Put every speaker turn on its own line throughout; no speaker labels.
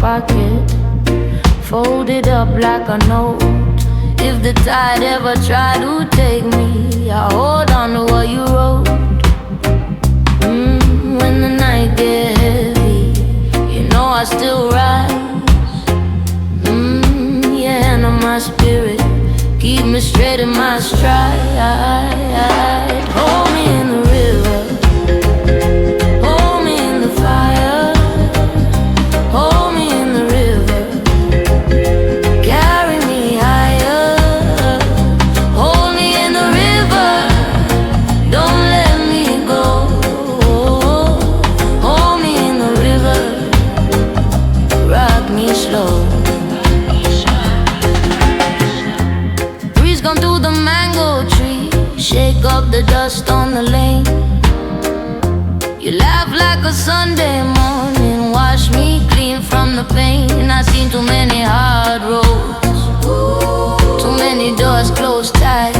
pocket, folded up like a note. If the tide ever tried to take me, I hold on to what you wrote. When the night get heavy, you know I still rise. Your hand on my spirit, keep me straight in my stride. Hold me in the river, hold me in the fire, hold me in the river, carry me higher. Hold me in the river, don't let me go. Hold me in the river, rock me slow. Breeze come through the mango tree, shake up the dust on the lane. You laugh like a Sunday morning, wash me clean from the pain. I've seen too many hard roads, too many doors closed tight.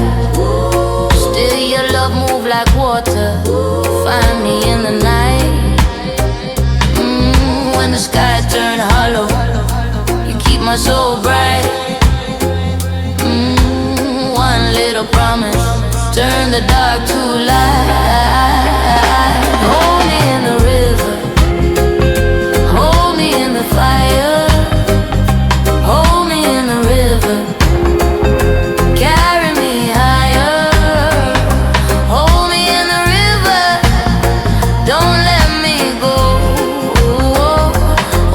Still your love move like water, find me in the night. When the sky turn hollow, you keep my soul bright. One little promise, turn the dark to light. Hold me in the river, hold me in the fire, hold me in the river, carry me higher. Hold me in the river, don't let me go.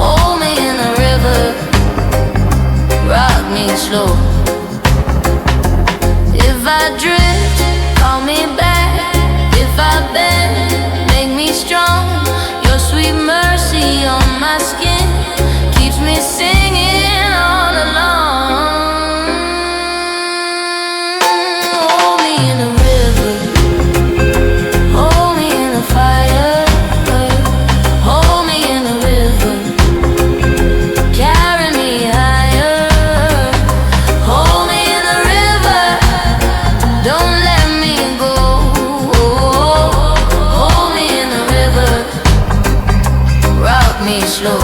Hold me in the river, rock me slow. If I drift, call me back. If I bend, make me strong. Your sweet mercy on my skin keeps me singing all along. Hold me in the river, hold me in the fire, hold me in the river, carry me higher. Hold me in the river, don't let me go. Hold me in the river, rock me slow.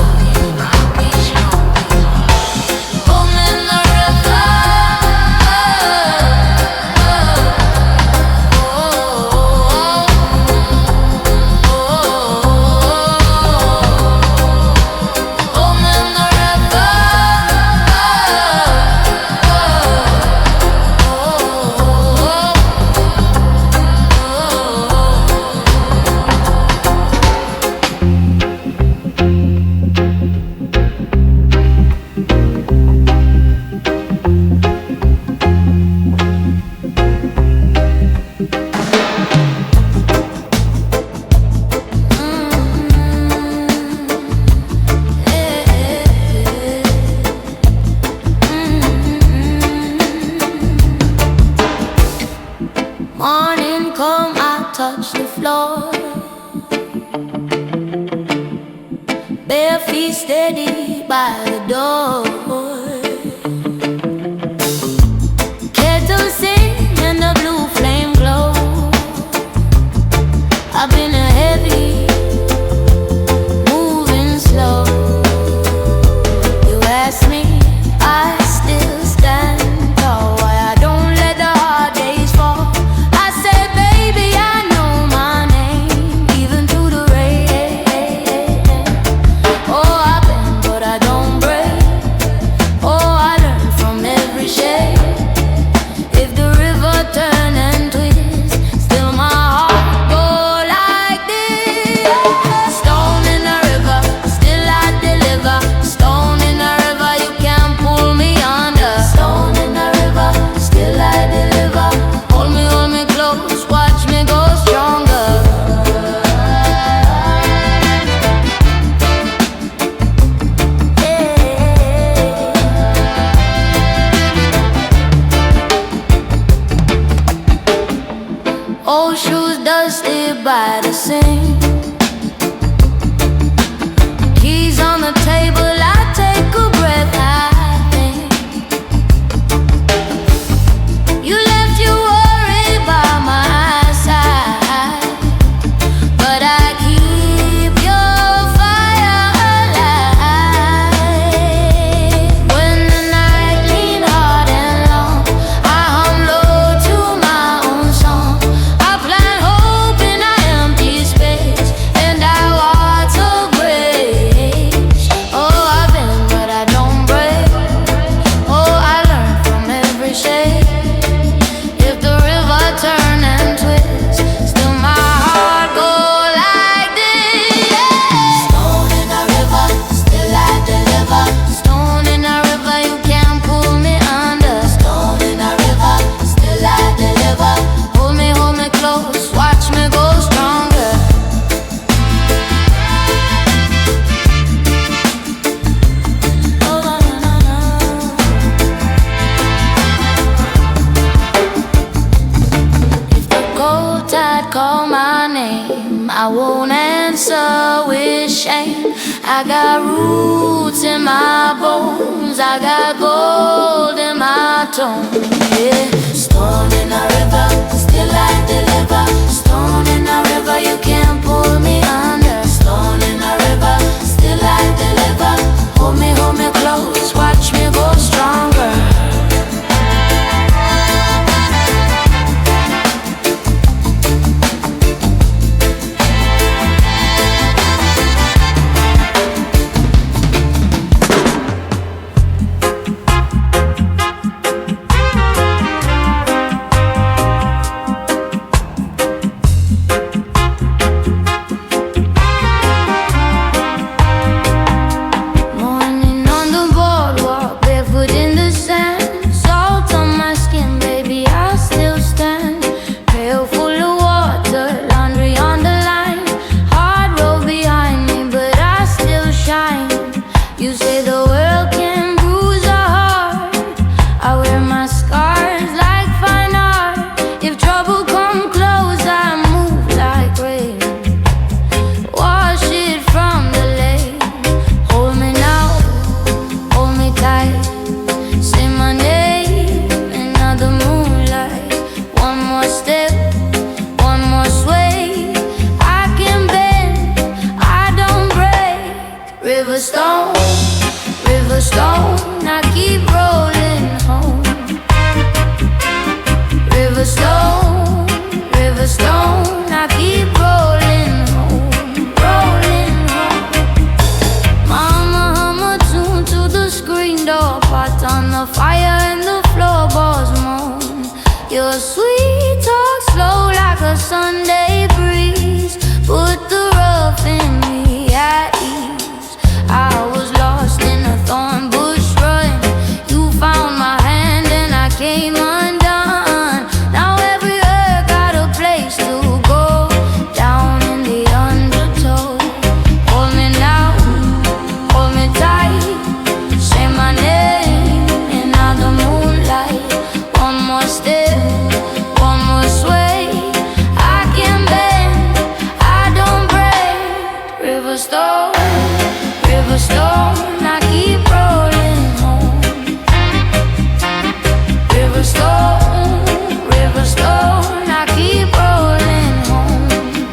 Hold me in the river, hold me in the river. Morning come, I touch the floor, bare feet steady by the door. Kettle sing and the blue flame glow. I've been a heavy, moving slow. You ask me, I still stand tall. Why I don't let the hard days fall. I say, baby, I know my name, even through the rain. Oh, I bend, but I don't break. Oh, I learn from every shade. If the river turn and twist, still my heart go like this. Stone in the river, still I deliver. Stone in the river, you can't pull me under. Stone in the river, still I deliver. Hold me close, watch me go stronger. Old shoes dusty by the sink, keys on the table, I take a breath. I think you left your worry by my side, but I keep your fire alive. won't answer with shame. I got roots in my bones, I got gold in my tone. Yeah. Stone in a river, still I deliver. Stone in a river, you can't pull me under. Stone in a river, still I deliver. Hold me close, watch me go stronger. River stone, I keep rolling home. River stone, I keep rolling home, rolling home. Mama hum a tune to the screen door, pot on the fire and the floorboards moan. Your sweet talk slow like a Sunday breeze, put the rough in me at ease. I was lost in a thorn bush run. You found my hand and I came undone. Now every hurt got a place to go, down in the undertow. Hold me now, hold me tight, say my name in all the moonlight. One more step, one more sway. I can bend, I don't break. River stone, I keep rolling home. River stone, I keep rolling home,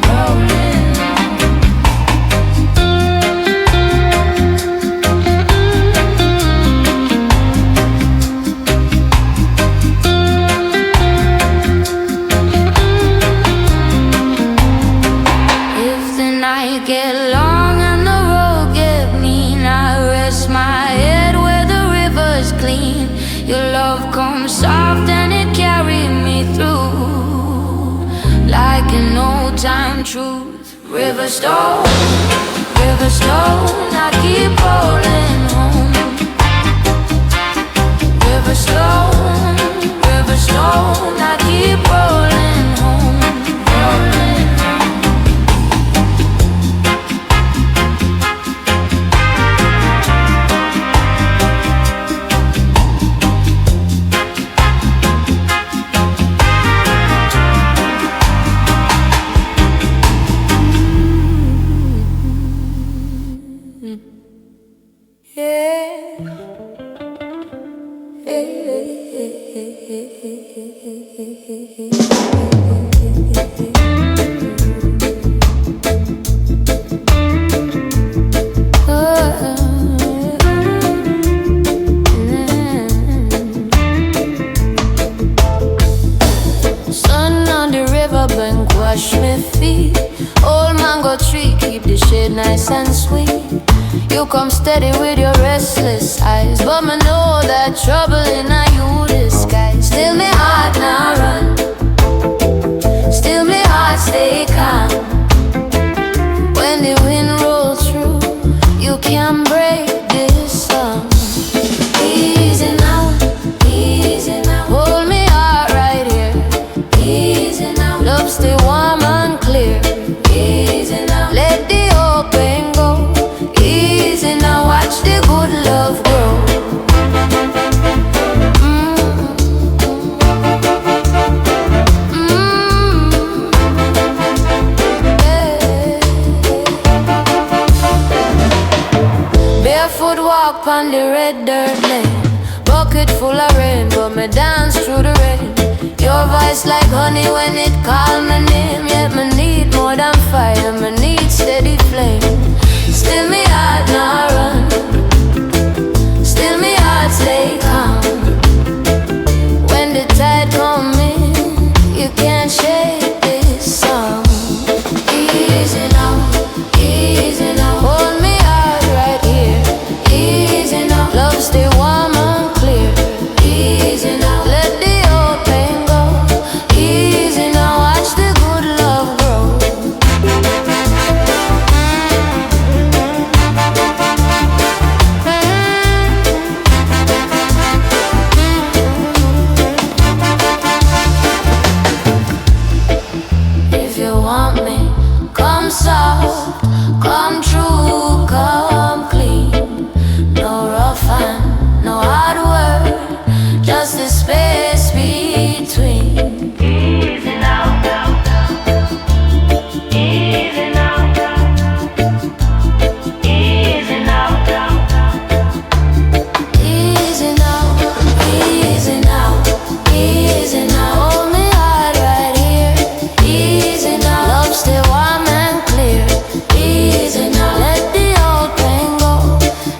rolling If the night get long and the road get mean, I rest my head where the river's clean. Your love comes soft and it carried me through, like an old time truth. River stone, I keep rolling home. River stone, I keep rolling home, rolling home. Sun on the riverbank, wash me feet. Old mango tree, keep the shade nice and sweet. You come steady with your restless eyes, but me know that trouble in you disguise. Still me heart now run, still me heart stay calm. When the wind rolls through, you can't break this song. Easy now, hold me heart right here. Easy now, love stay warm and clear. Easy now, let the open go. Easy now, watch the good love grow. up on the red dirt lane. Bucket full of rain, but me dance through the rain. Your voice like honey when it call my name. Yet me need more than fire, me need steady flame. Still me heart not run, still me heart stay calm. When the tide come in, you can't shake this song. Easy now, easy now. Hold me out right here. Easy now. Love stay warm and clear. Easy now. Let the old pain go. Easy now. Watch the good love grow. If you want me, come soft, come true, come clean. No rough and no hard word, just the space between. Easy now, easy now, easy now, easy now, easy now, easy now. Hold me hard right here. Easy now. Love stay warm and clear. Easy now. Let the old pain go.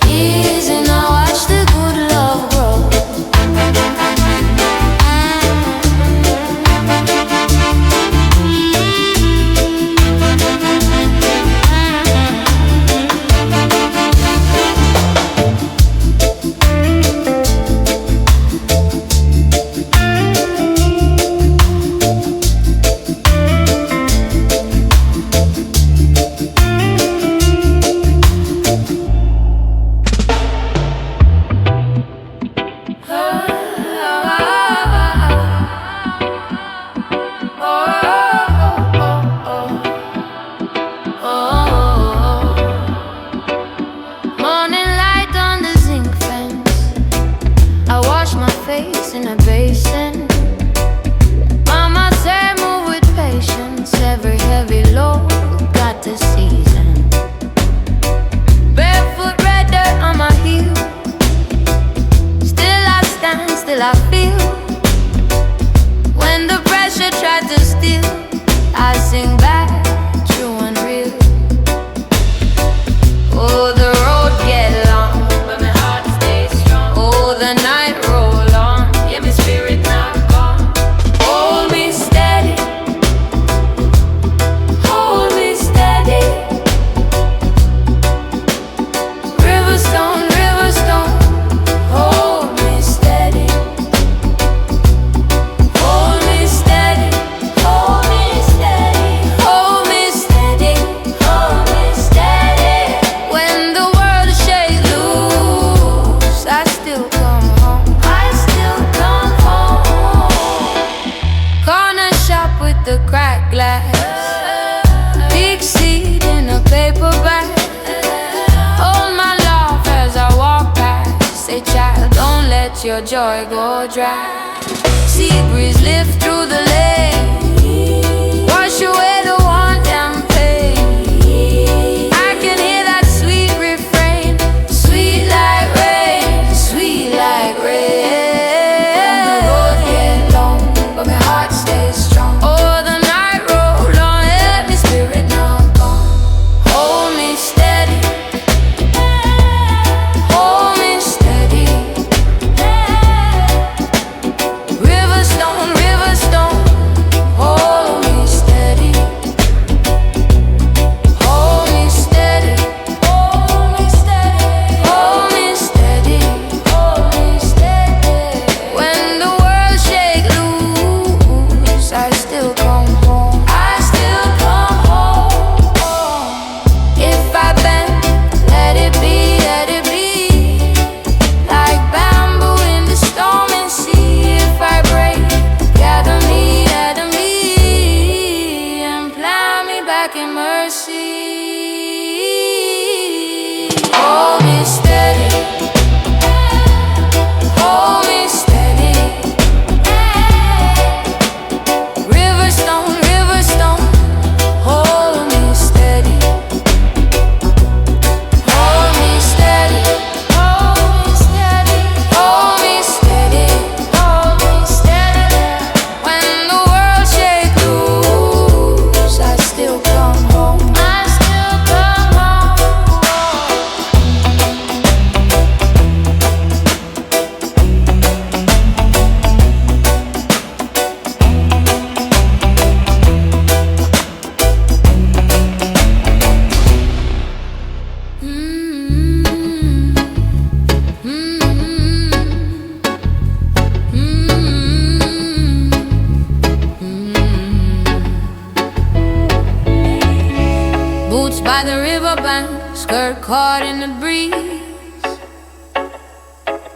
Easy now. Watch the good love grow. Morning light on the zinc fence. I wash my face in a basin. Mama say move with patience. Every heavy load got the season. Barefoot red dirt on my heel. Still I stand, still I feel. When the pressure tried to steal, I sing back, true and real. Oh, the road get long, but my heart stays strong. Oh, the night roll on, yeah, my spirit not gone. Hold me steady, hold me steady. River stone, hold me steady. Hold me steady, hold me steady. Hold me steady, hold me steady. When the world shakes loose, I still come home. I still come home. Corner shop with the cracked glass. Big seed in a paper bag. Hold my love as I walk past. Say, child, don't let your joy go dry. Sea breeze lift through the lane. Wash away the want and pain. I can hear that sweet refrain. Sweet like rain, sweet like rain. When the road get long, but my heart stays strong. Oh, the night roll on, let me spirit not gone. Hold me steady, hold me steady. River stone, by the riverbank, skirt caught in the breeze.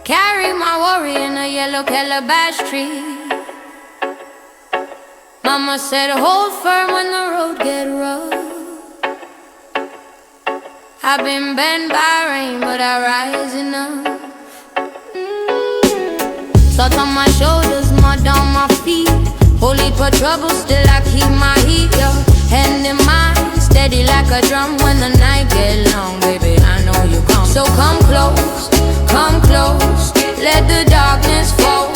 Carry my worry in a yellow calabash tree. Mama said hold firm when the road get rough. I've been bent by rain, but I rise enough. Salt on my shoulders, mud on my feet. Holy for trouble, still I keep my heat, yeah. Hand in mine, steady like a drum. When the night get long, baby, I know you come. So come close, let the darkness fall.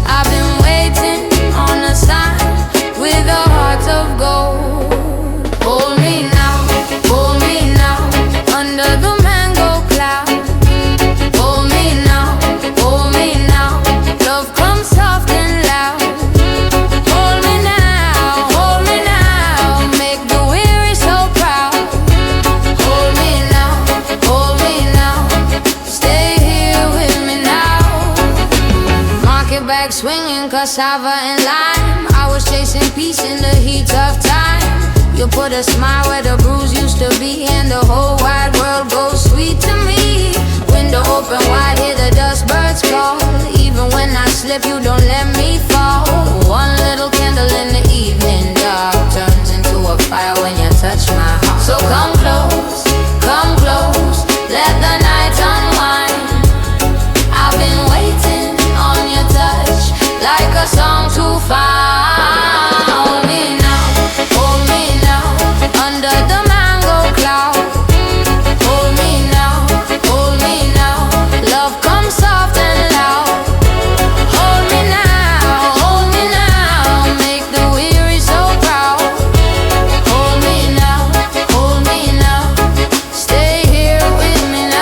I've been waiting on a sign with a heart of gold. Hold me now, under the mango cloud. Hold me now, love comes soft and loud. Hold me now, make the weary so proud. Hold me now, stay here with me now. Market bag swinging, cassava and lime. I was chasing peace in the heat of time. You put a smile where the bruise used to be, and the whole wide world goes sweet to me. Window open wide, hear the dust birds call. Even when I slip, you don't let me fall. One little candle in the evening dark turns into a fire when you touch my heart. So come close, let the night unwind. I've been waiting on your touch, like a song to find. Hold me now, under the mango cloud. Hold me now, love comes soft and loud. Hold me now, make the weary so proud. Hold me now, stay here with me now.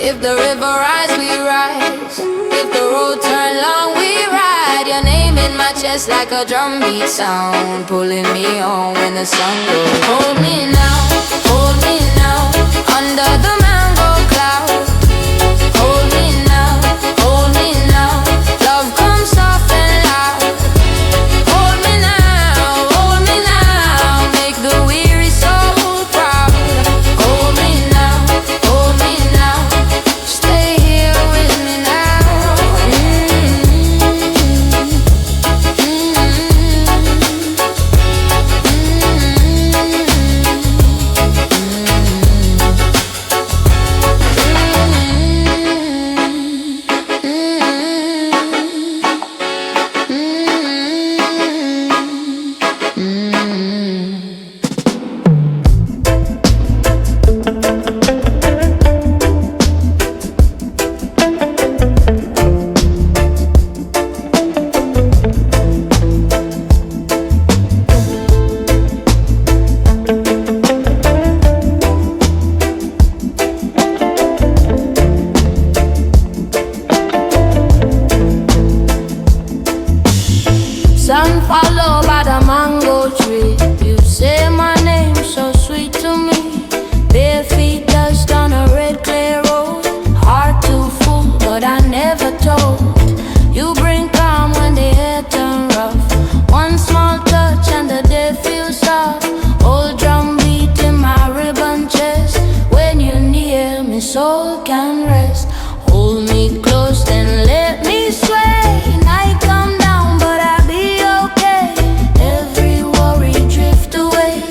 If the river rise, we rise. If the road turn long, we ride. Your name in my chest like a drumbeat sound, pulling me on when the sun goes. Hold me now, under the mango cloud. Hold me now, love comes soft and loud. Hold me now, make the weary soul proud. Hold me now, stay here with me now. Sun follow by the mango tree. You say my name so sweet to me. Bare feet dust on a red clay road. Heart too full, but I never told. You bring calm when the air turn rough. One small touch and the day feels soft. Old drum beat in my ribbon chest. When you're near me, soul can rest. Hold me close and let me sway. Night come down, but I'll be okay. Every worry drift away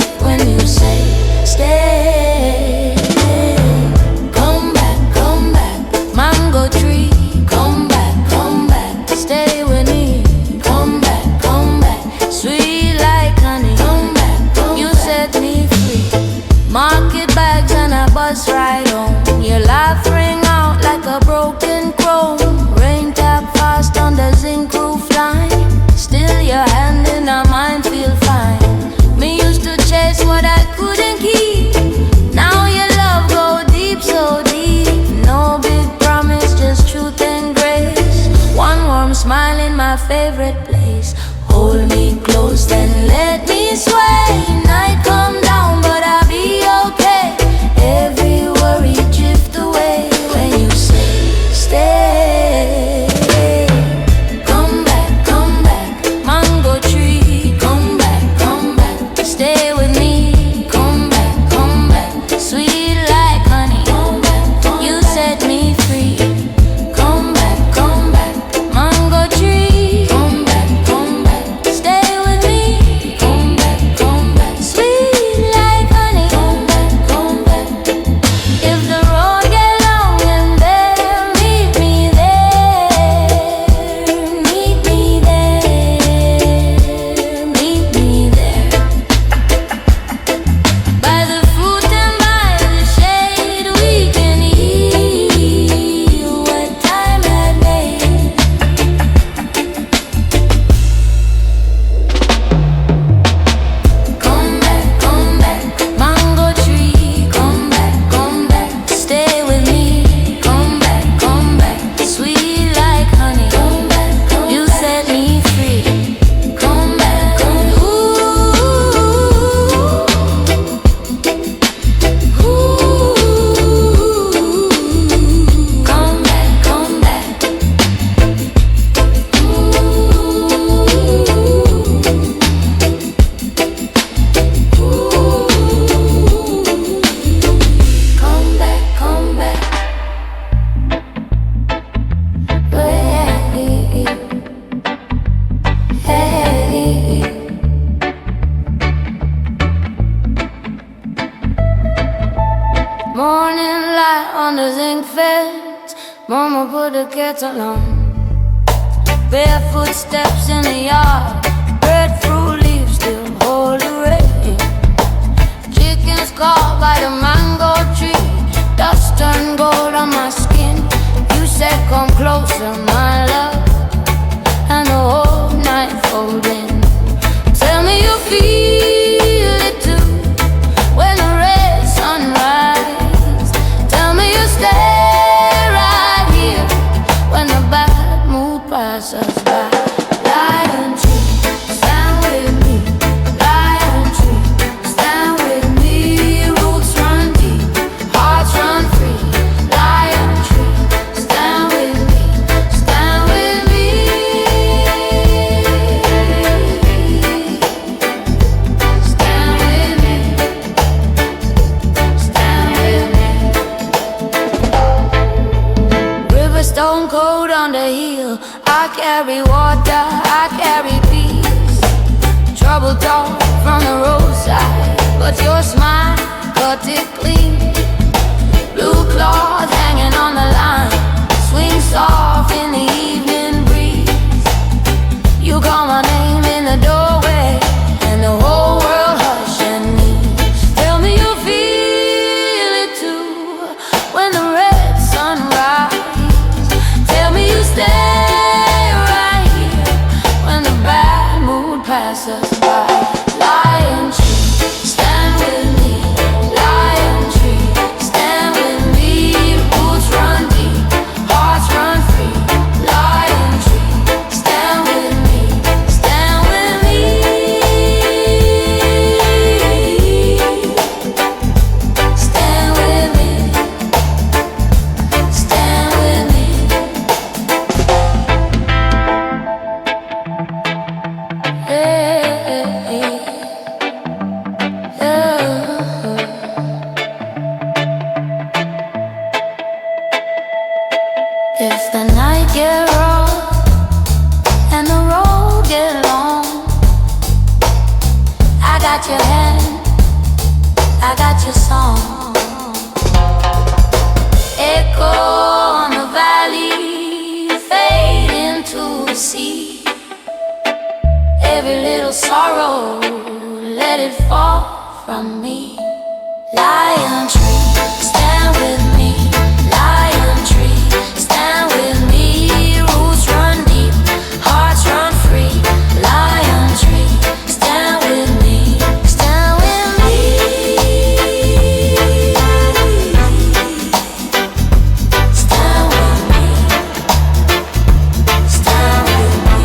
Mama put the kettle on. Barefoot steps in the yard. Breadfruit leaves still hold the rain. Chickens call by the mango tree. Dust turned gold on my skin. You said come closer, my love. And the whole night folding. Tell me you feel it too when the red sun rises. Tell me you stay right here when the bad mood passes by. Lion tree, stand with me. Lion tree, stand with me. Roots run deep, hearts run free. Lion tree, stand with me. Stand with me. Stand with me. Stand with me. River stone cold on the hill. I carry water, I carry peace. Trouble talk from the roadside, but your smile cut it clean. Blue cloth hanging on the line, swing soft in the evening breeze. You call my name in the doorway, and the whole world hush and knees. Tell me you feel it too when the red sun rises. Tell me you stay right here when the bad mood passes by. Lion tree, stand with me. Lion tree, stand with me. Roots run deep, hearts run free. Lion tree, stand with me. Stand with me. Stand with me. Stand with me. If the night get rough and the road get long, I got your hand, I got your song. Echo on the valley, fade into the sea. Every little sorrow, let it fall from me. Lion tree, stand with me. Lion tree, stand with me. Roots run deep, hearts run free. Lion tree, stand with me. Stand with me. Stand with me. Stand with me.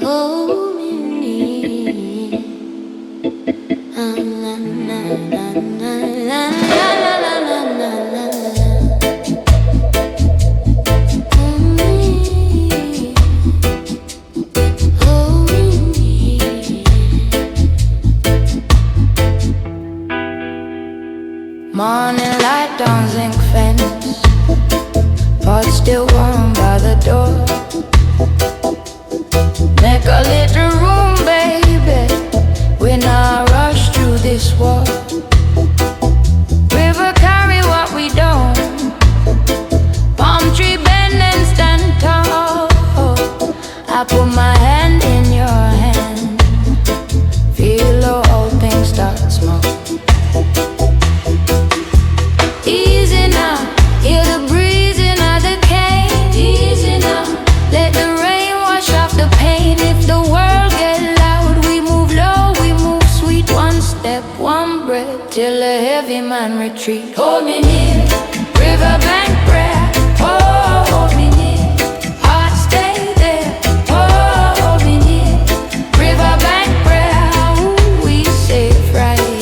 Hold me. Na, na, na, na, na, na, na, na, na, na, na. Hold me. Morning light on zinc fence, pot still warm by the door. Make a little room, baby. We not rush through this war. River carry what we don't. Palm tree bend and stand tall. I put my hand in your hand. Feel all things start small. Easy now, hear the breeze in the cave. Easy now, let the rain wash off the pain. If the world get loud, we move low, we move sweet. One step, one breath, till a heavy man retreat. Hold me near, riverbank prayer. Oh, hold me near, heart stay there. Oh, hold me near, riverbank prayer. Ooh, we safe right here.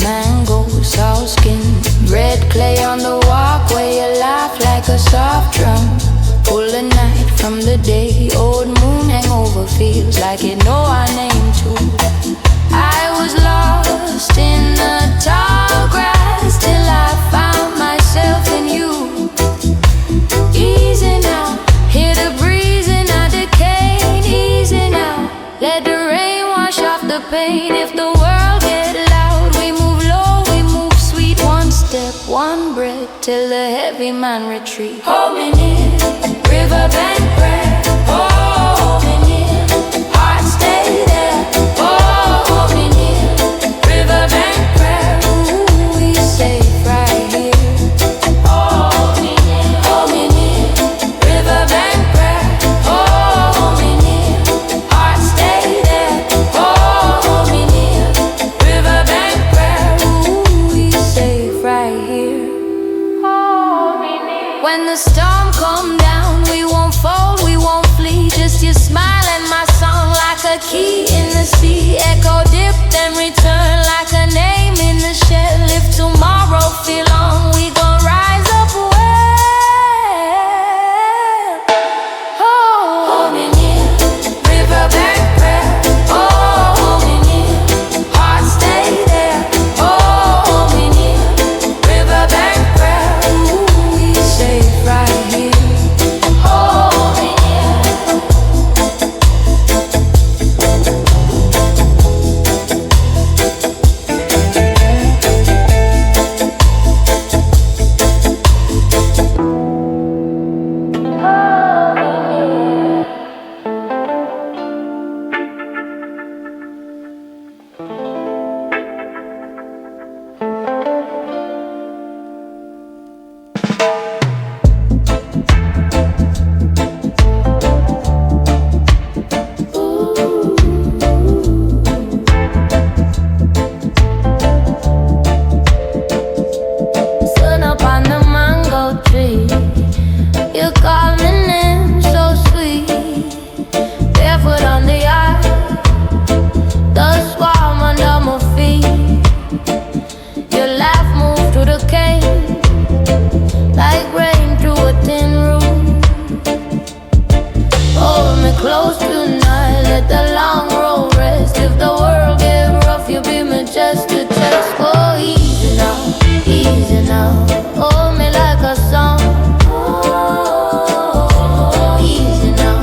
mango, soft skin, red clay on the walkway. You laugh like a soft drum. Pull the night from the day. Old moon hangover feels like it know our name too. I was lost in the tall grass till I found myself in you. Easy now, hear the breeze in our decay. Easy now, let the rain wash off the pain. If the world get loud, we move low, we move sweet. One step, one breath, till the heavy man retreat. Hold me near, riverbank prayer. Oh, hold me near, heart stay there. Oh, hold me near, riverbank prayer. Ooh, we safe right here. Oh, hold me near, riverbank prayer. Oh, hold me near, heart stay there. Oh, hold me near, riverbank prayer. Ooh, we safe right here. Hold me near. When the storm come down, we won't fall, we won't flee. Just your smile and my song like a key in the sea. Echo dip, then return like a name in the shell. If tomorrow feel long, we gon' rise up well. Oh, hold me near, riverbank prayer. Oh, hold me near, heart stay there. Oh, hold me near, riverbank prayer. Ooh, we safe right here. Hold me near. Sun up on the mango tree. You call my name so sweet. Barefoot on the ice, dust warm under my feet. Your laugh move through the cane like rain through a tin roof. Hold me close tonight, let the long road rest. If the world get rough, you'll be my chest to chest. Oh, easy now, easy now. Hold me like a song. Oh, easy now,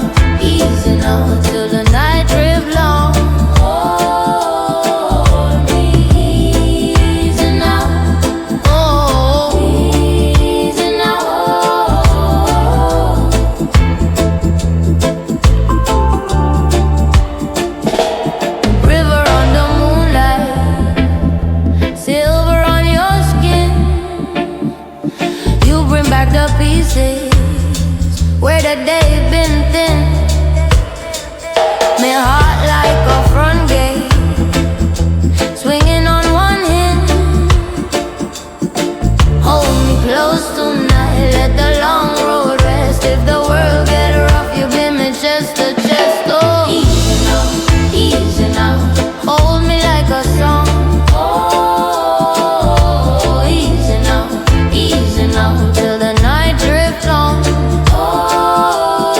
till the night drift long. Hold me easy now. Oh, easy now. River on the moonlight, silver on your skin. You bring back the pieces where the day been thin. Me heart like a front gate, swinging on one hand. Hold me close tonight, let the long road rest. If the world get rough, you be me chest to chest. Oh, easy now, hold me like a song. Oh, easy now, till the night drift long. Oh,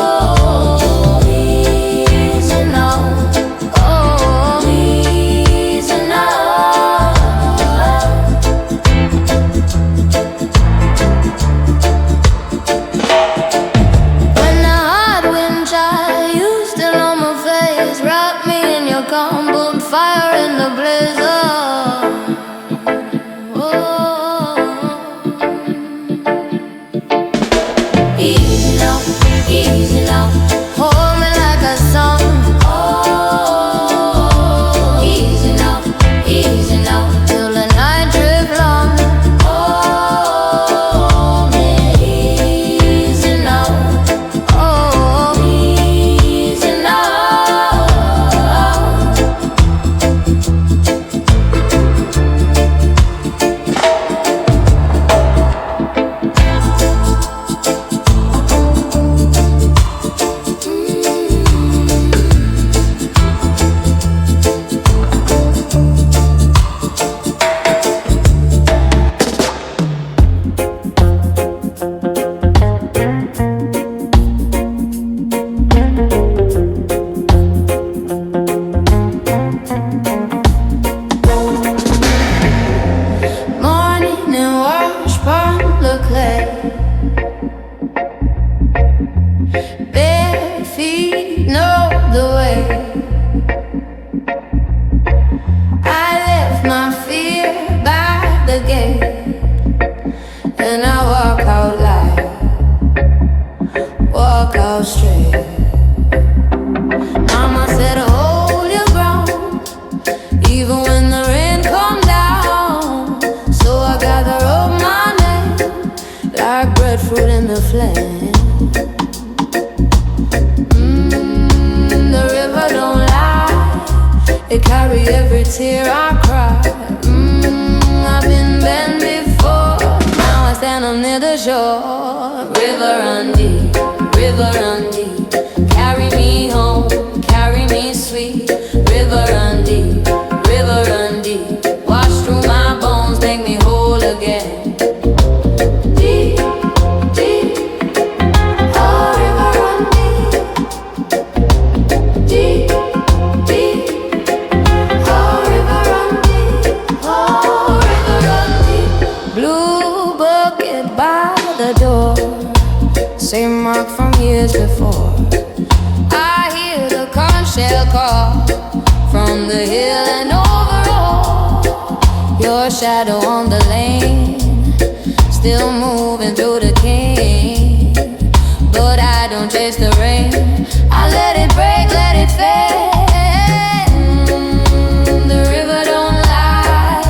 easy now. tear I cry. I've been bent before. Now I stand on near the shore. River run deep, river run deep. Carry me home, carry me sweet. River run deep, river run deep. Wash through my bones, make me whole again. Deep, deep. Oh, river run deep. Deep, deep. Oh, river run deep. Oh, river run deep. Blue bucket by the door. Same mark from years before. I hear the conch shell call from the hill and overall. Your shadow on the lane, still moving through the cane. But I don't chase the rain, I let it break, let it fade. The river don't lie,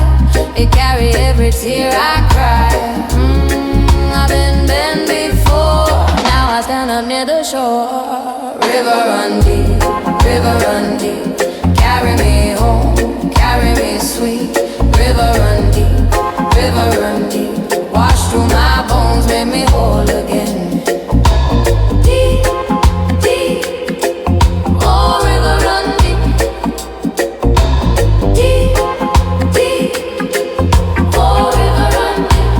it carry every tear I cry. I've been bent before, now I stand up near the shore. River run deep, river run deep. Carry me home, carry me sweet. River run deep, river run deep. Wash through my bones, make me whole again. Deep, deep. Oh, river run deep. Deep, deep. Oh, river run deep.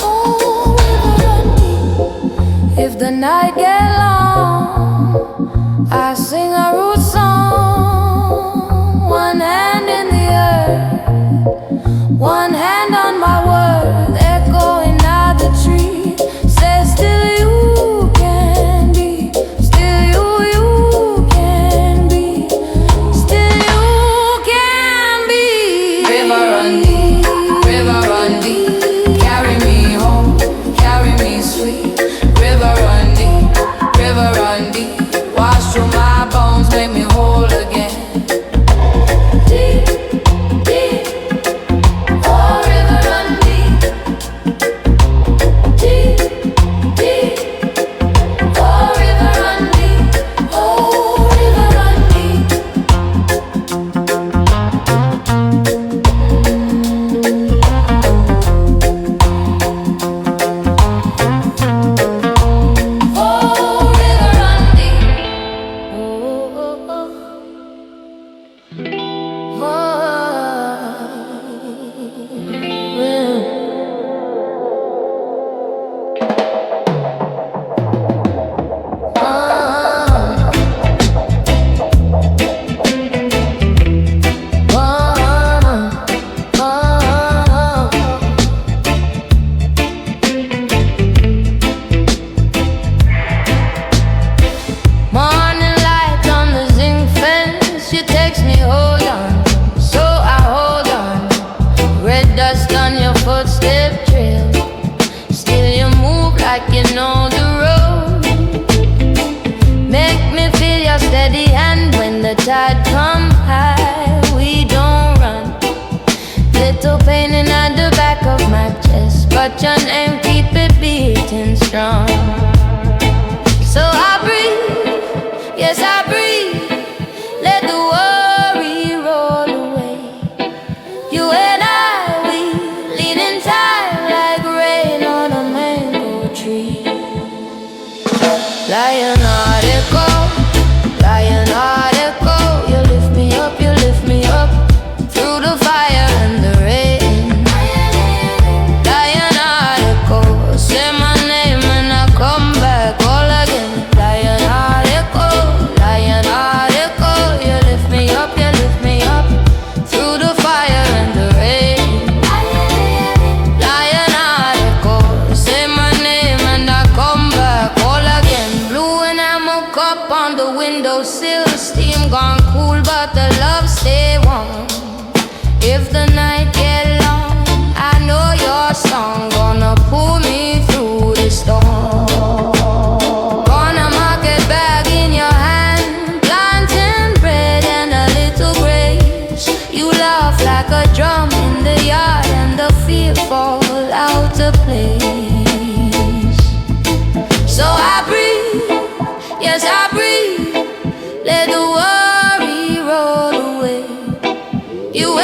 Oh, river run deep. If the night get long, I sing a root song. One hand in the earth, one hand on my words, echoing out the tree. Says still you can be, still you can be, still you can be. River run deep, river run deep. Carry me home, carry me sweet. River run deep, river run deep. Wash through my bones, make me whole again. Deep, deep. Oh, river run deep. Deep, deep. Oh, river run deep. Oh, river run deep. Oh, river run deep. Morning light on the zinc fence, you text me, hold on, so I hold on. Red dust on your footstep trail, still you move like you know the road. Make me feel your steady hand when the tide come high. We don't run, little pain at the back of my chest, but your name keep it beating strong. So I breathe, yes I breathe. Let the worry roll away. You and I, we leaning tight like rain on a mango tree. Lion article, you lift me up, you lift me up. Through the fire and the rain. Lion article, say my name and I come back all again. Lion article, you lift me up, you lift me up. Through the fire and the rain. Lion article, say my name and I come back all again. Blue enamel cup on the windowsill, steam gone cool but the love stay warm. If the night get long, I know your song gonna pull me through the storm. Gonna market bag in your hand, planting bread and a little grace. You laugh like a drum in the yard and the field fall out of place. So I breathe, yes I breathe. Let the worry roll away. You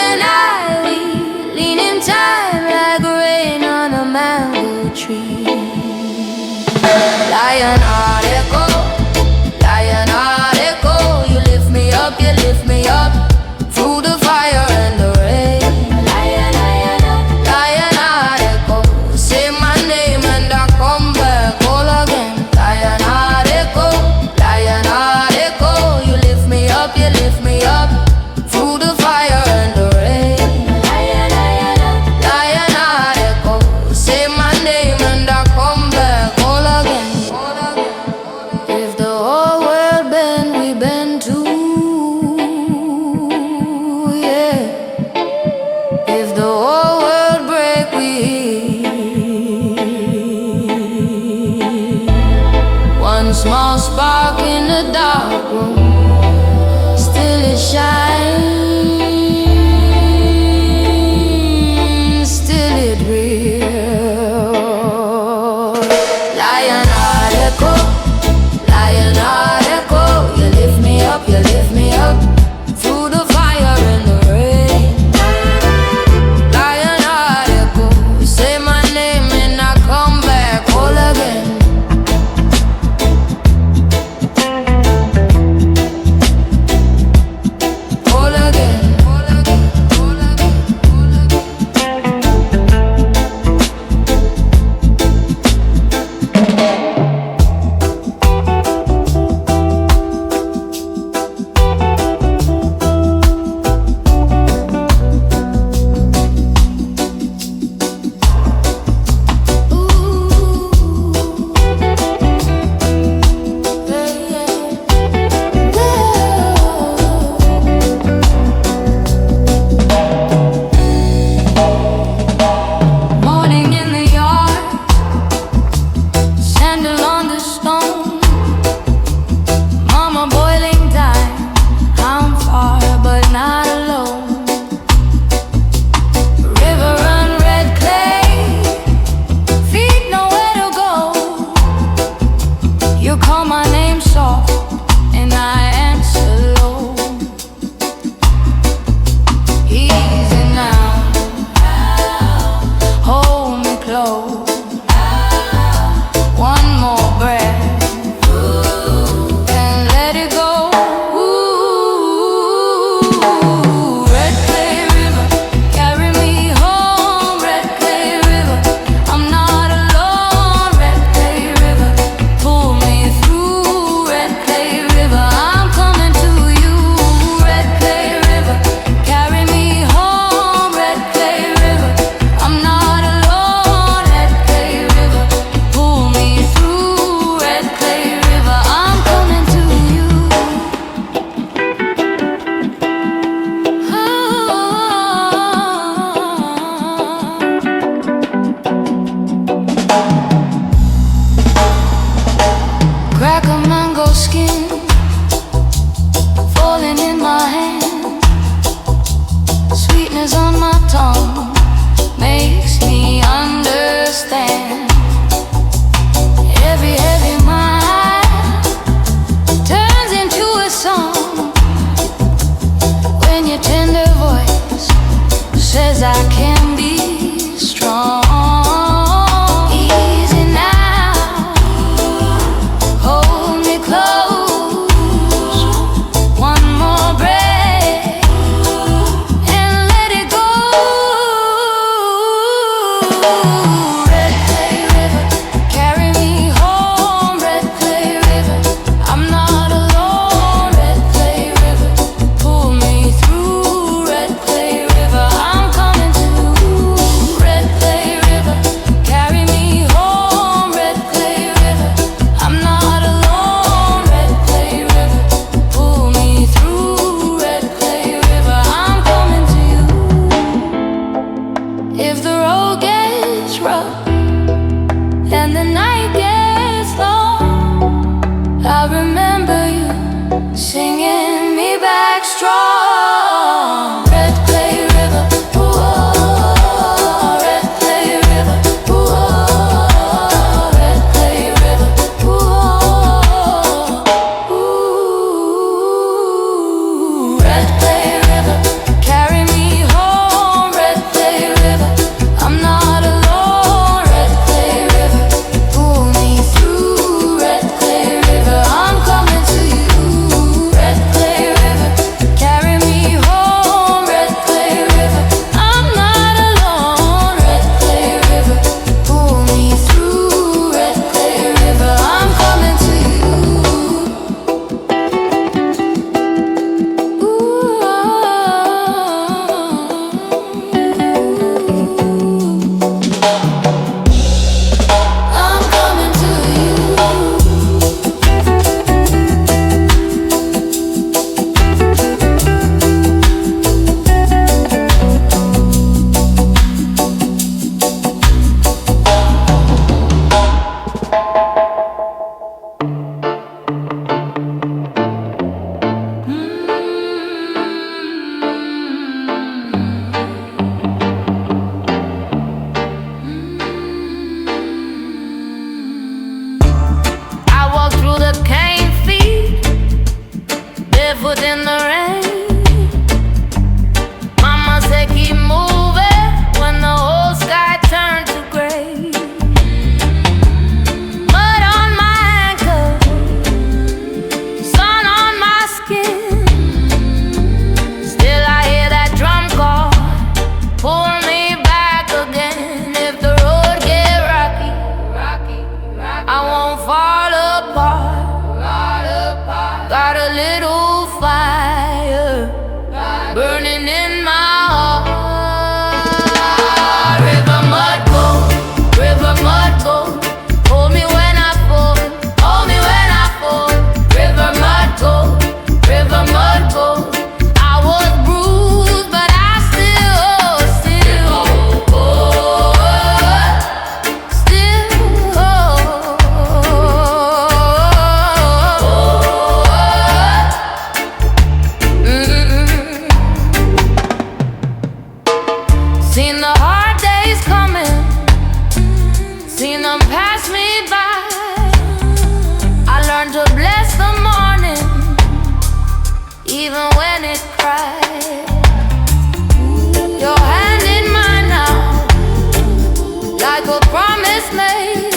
like a promise made.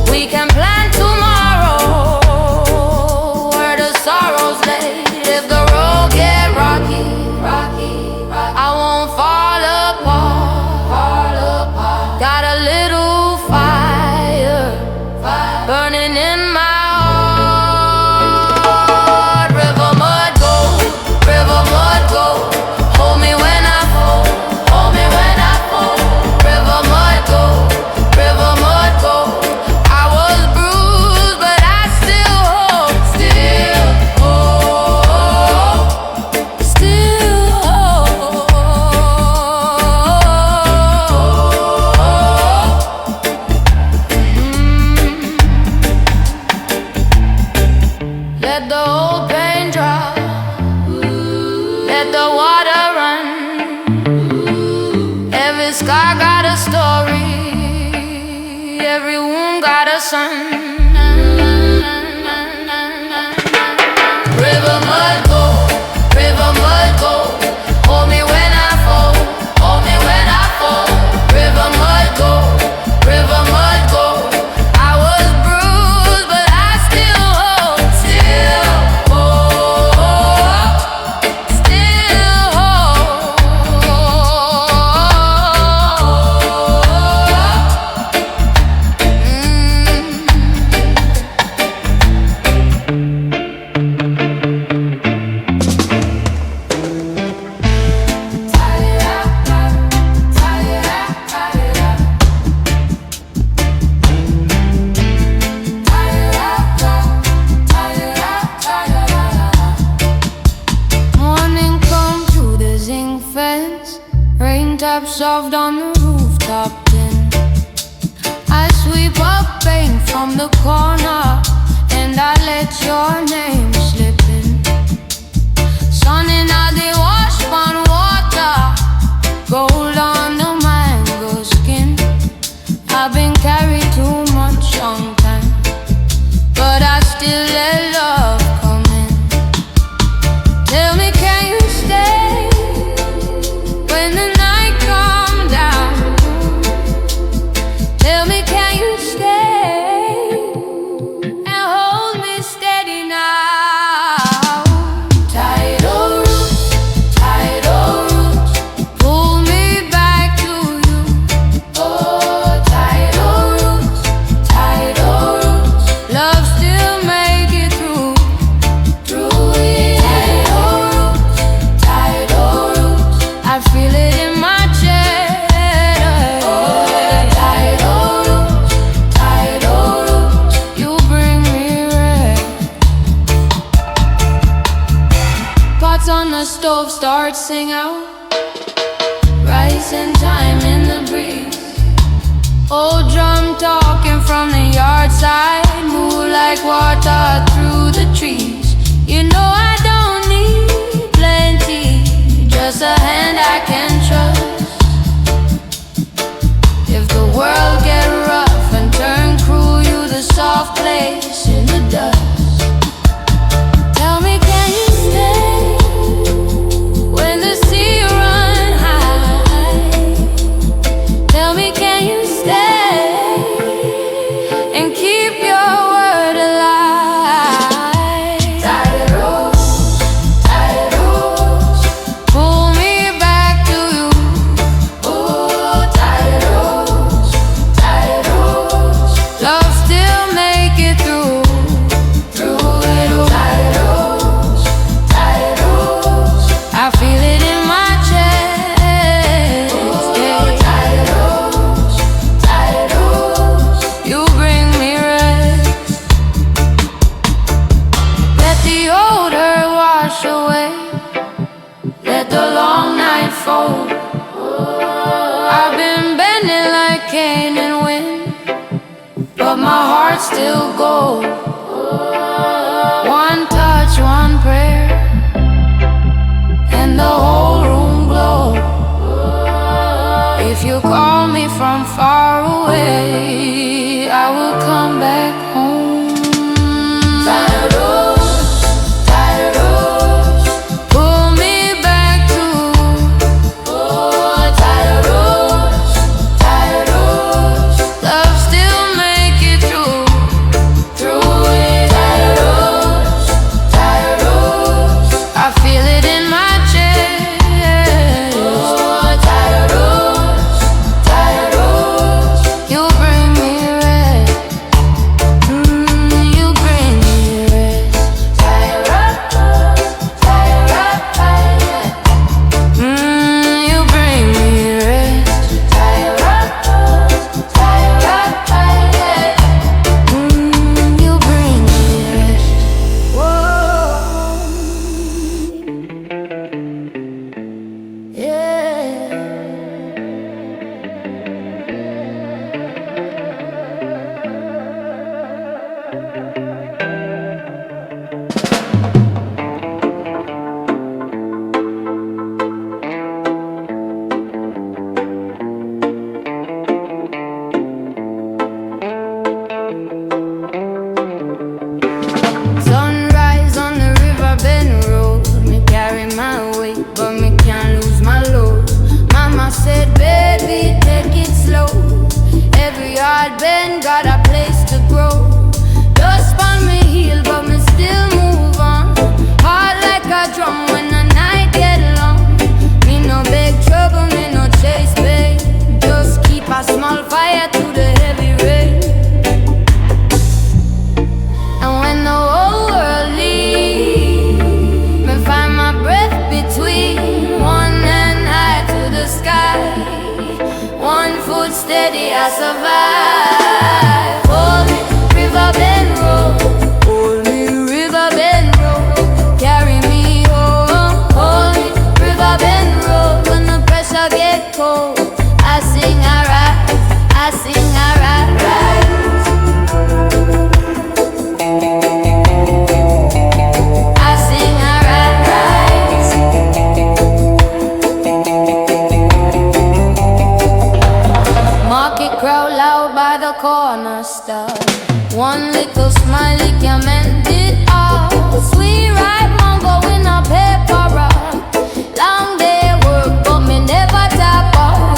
We can plan tomorrow where the sorrows lay. If the road get rocky, I won't fall apart. Got a little fire burning in my heart. River mud go, hold me when I fall, River mud go, I was bruised but I still hope, Let the old pain drop, let the water run. Every scar got a story, every wound got a sun. River mud go, hold me when I fall, River mud go, I was bruised but I still hope, Morning come through the zinc fence, rain taps soft on the rooftop tin. I sweep up paint from the corner and I let your name slip in. Sun in the wash on water, gold on the mango skin. I've been carried too much on time, but I still let love come in. Tell me, can you stay when the night comes down? Tell me, can you stay and hold me steady now? Tidal roots, pull me back to you. Oh, tidal roots, love still make it through it. Tidal roots, I feel it in my chest. Oh, tidal roots, you bring me rest. Pots on the stove start sing out, rising time in the breeze. Old drum talking from the yard side, move like water through the trees. You know I don't need plenty, just a hand I can trust. If the world get rough and turn cruel, you the soft place in the dust. Tell me, can you stay when the sea run high? Tell me, can you stay and keep your word alive? Tidal roots, pull me back to you. Oh, tidal roots, love still make it through it. Oh, tidal roots, I feel it in my chest. Yeah. Tidal roots, you bring me rest. Let the old hurt wash away, let the long night fold. I've been bending like cane and wind, but my heart still gold. One touch, one prayer, and the whole room glow. If you call me from far away, I will come back home. Tidal roots, pull me back to. Oh, tidal roots, ain't got a place to grow. Dust on me heel, but me still move on. Hard like a drum when the night get long. Me no big trouble, me no chase pain. Just keep a small fire through the heavy rain. And when the whole world leaves, me find my breath between one hand high to the sky. One foot steady, I survive. Hold me, river bend road. Hold me, river bend road. Carry me home. Hold me, river bend road. When the pressure get cold, I sing, I rise. I sing, I rise. I sing, I rise. Market crowd loud by the corner store. One little smiley can mend it all. Sweet ripe mango in a paper wrap. Long day work but me never tap out.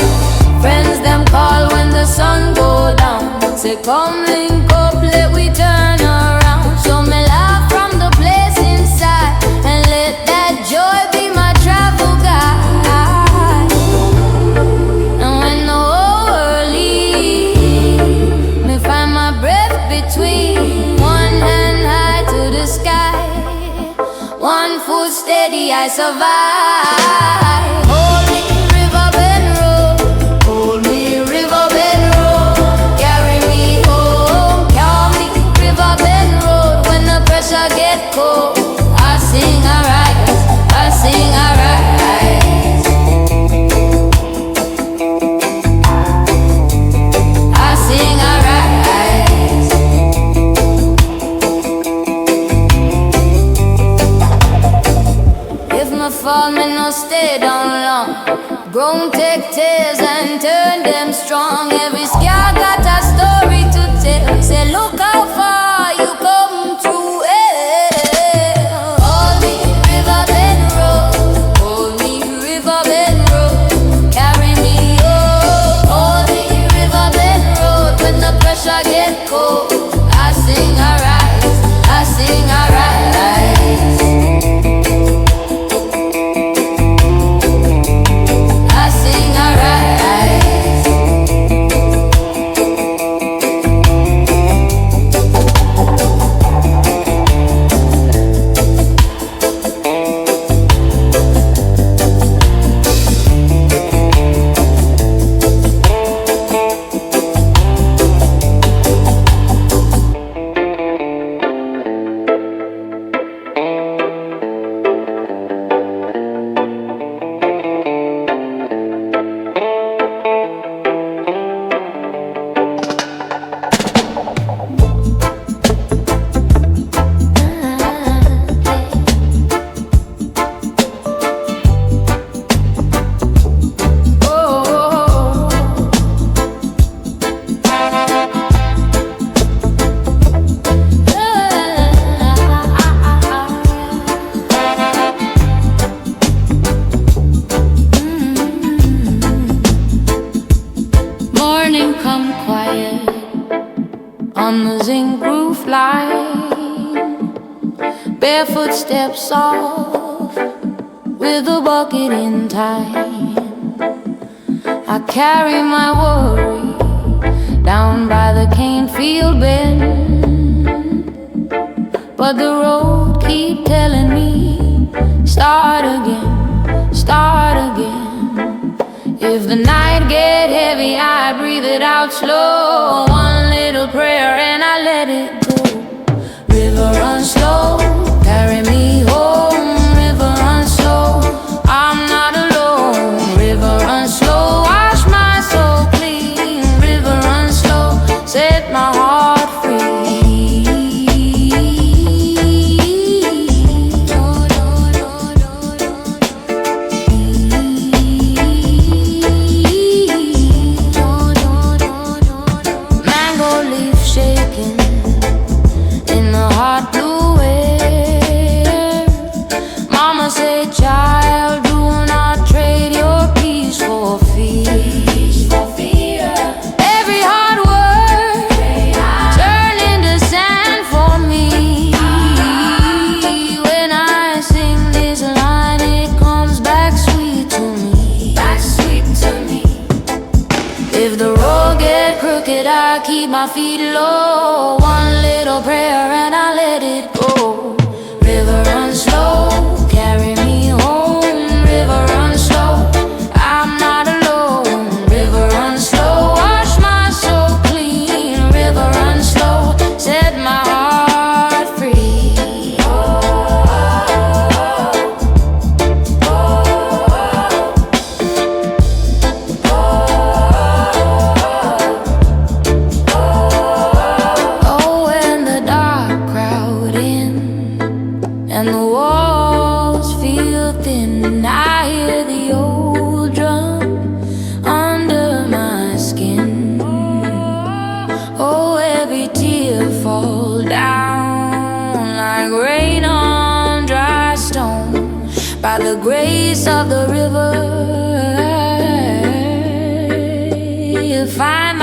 Friends them call when the sun go down. Say come link up, let we turn around. So me laugh from the place inside and let that joy be my travel guide. And when the whole world leaves, me find my breath between one hand high to the sky. One foot steady, I survive. Hold me, river bend road. Hold me, river bend road. Carry me home. Carry me, river bend road. When the pressure get cold, I sing, I rise. I sing, I rise. I sing, I rise. If me fall, me no stay down long. Grown take tears and turn them strong. Every scar got a story to tell. Say look how far you come through hell. Hold me, river bend road. Hold me, river bend road. Carry me home. Hold me, river bend road. When the pressure get cold, I sing, I rise. I sing, I rise. I sing, I rise. Morning come quiet on the zinc roof line. Barefoot steps off with a bucket in time. I carry my worry down by the cane field bend, but the road keep telling me start again, start again. If the night get heavy, I breathe it out slow. One little prayer and I let it go. River run slow, carry me home. River run slow, I'm not alone. River run slow, wash my soul clean. River run slow, set my heart free. Mango leaf shaking in the hot blue wind. If the road get crooked, I keep my feet low. One little prayer and I let it go. River run slow, carry me home. River run slow, I'm not alone. River run slow, wash my soul clean. River run slow, set my heart free. Oh, when the dark crowd in and the walls feel thin, I hear the old drum under my skin. Oh, every tear fall down like rain on dry stone. By the grace of the river, you find